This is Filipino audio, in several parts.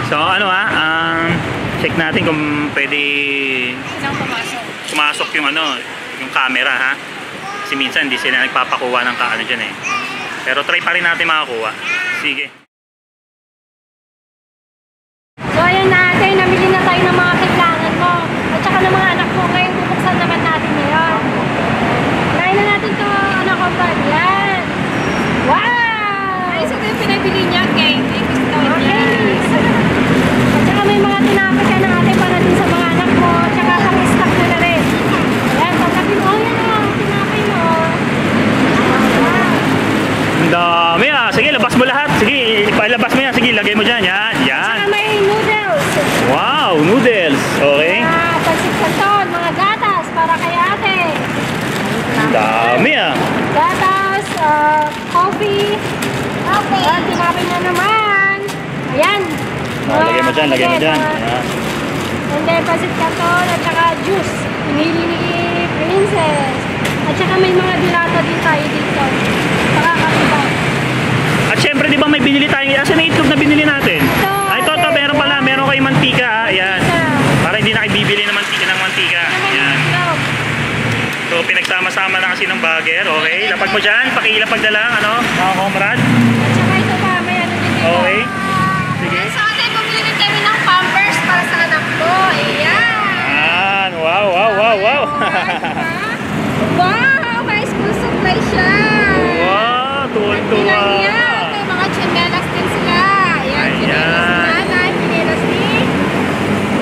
So ano check natin kung pwede pumasok yung yung camera ha. Kasi minsan hindi sila nagpapakuha ng kaano dyan eh. Pero try pa rin natin makakuha. Sige. So ayan natin, namili na tayo ng mga kailangan mo. At saka ng mga anak mo. Ngayon bubuksan naman natin ngayon. Try na natin ito, anak ko pa. Yan. Wow! Ay, so ito yung pinabili niya, cake. At saka may mga tinapay ka na natin para din sa mga anak mo. At saka pang-stock na na rin. Ayan, pagkabin mo. Yan o, tinapay mo. Ang dami Sige, labas mo lahat. Sige, ipalabas mo yan. Sige, lagay mo dyan. Yan, yan. At saka may noodles. Wow, noodles. Okay. Pansit canton, mga gatas para kay ate. Ang dami Gatas, coffee. Okay. At tinapay na naman. Ayan. Lagay mo dyan, lagay mo dyan. Ayan. And then, pansit canton at saka juice. Pinili ni Princess. At saka may mga dilata din tayo dito. Saka kapibaw. At syempre, di ba may binili tayong, asan na itlog na binili natin? Ito, meron pala, meron kayong mantika. Ayan. Para hindi na kayo bibili ng mantika. Ayan. So, pinagsama-sama na kasi ng bagger. Okay, lapag mo dyan. Pakilapag na lang, mga comrade. At saka ito pa, may ano din dito. Okay. Sige. Sa atin, bumili din kami ng Pampers para sa anak ko. Ayan. Wow, wow, wow, wow. Wow, may school supply siya. Wow, tuwan-tuwa. May mga chinelas din sila. Ayan, chinelas ni nanay, chinelas ni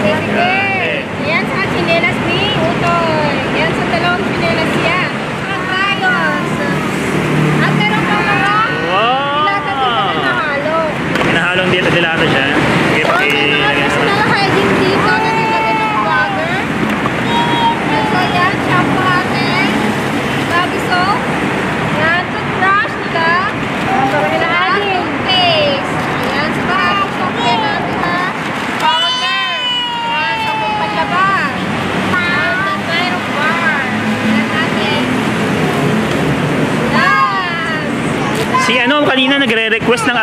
Baby. Ayan, saka chinelas ni Utoy. Ayan, sa dalawang chinelas yan. Saka crayons. At meron pa mga dilata dito na nahalo. Nahalong dilata siya. May mga personal hiding dito na nilagay ng vlogger. So, ayan, shampoo natin. Baby soap. Ayan, toothbrush nila. Marami na ating toothpaste. Ayan, sa bahagi soap din natin ha. Powder. Ayan, sabong panlabas. Ayan, at mayroong bar. Ayan natin. Si kanina nagre-request ng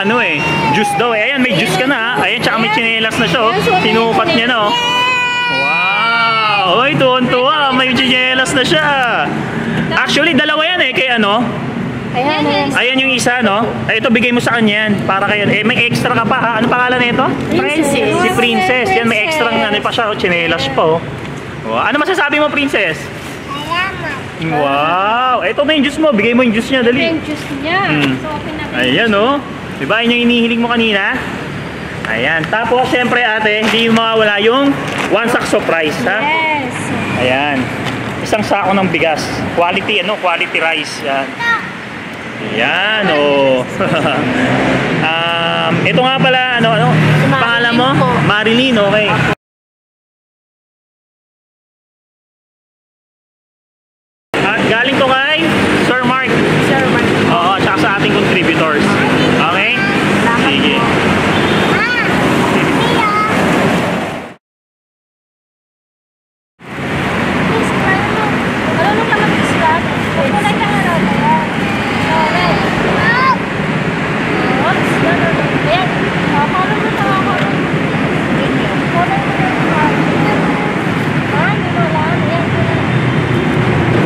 juice daw eh. Ayan, may juice ka na ha. Ayan, tsaka may chinelas na siya Sinukat niya na Wow! Oy, tuwan-tuwa. May chinelas na siya. Actually, dalawa yan eh. Kay Ayan yung isa, Ay, ito, bigay mo sa kanya yan. Para kayo. Eh, may extra ka pa ha. Ano pangalan na ito? Princess. Si Princess. Yan, may extra pa siya. Chinelas pa Wow. Ano masasabi mo, Princess? Wow! Ito na yung juice mo. Bigay mo yung juice niya. Dali. Ito yung juice niya. So, open natin. Ayan Diba? Yun yung inihiling mo kanina. Ayan. Tapos, syempre ate, hindi mawawala yung one sack of rice, ha? Yes. Ayan. Isang sako ng bigas. Quality, quality rice. Yan. Ayan, ito nga pala, pangalan mo? Marilyn, okay. At galing to kay Sir Mark. Sir Mark. Oo, tsaka sa ating contributors. Okay? Sige.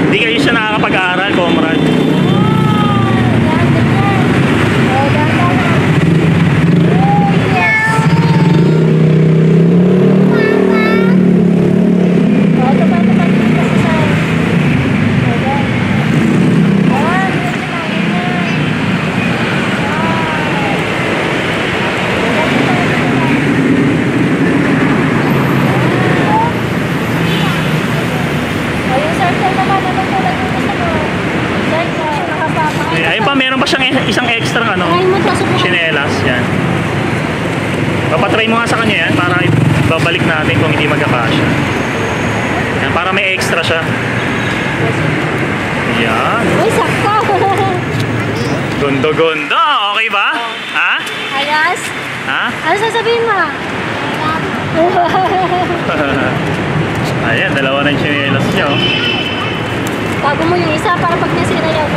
Hindi kayo siya nakakapag-aaral, comrade. Ayun pa, meron pa siyang isang extra chinelas. Yan. Papatry mo nga sa kanya yan para babalik natin kung hindi magkakasya. Yan, para may extra siya. Yan. Uy, sakto! Gondo-gondo! Okay ba? Ha? Ayos? Ha? Ano sasabihin mo? Ayan, dalawa na yung chinelas niya Bago mo yung isa para pag nasira yan,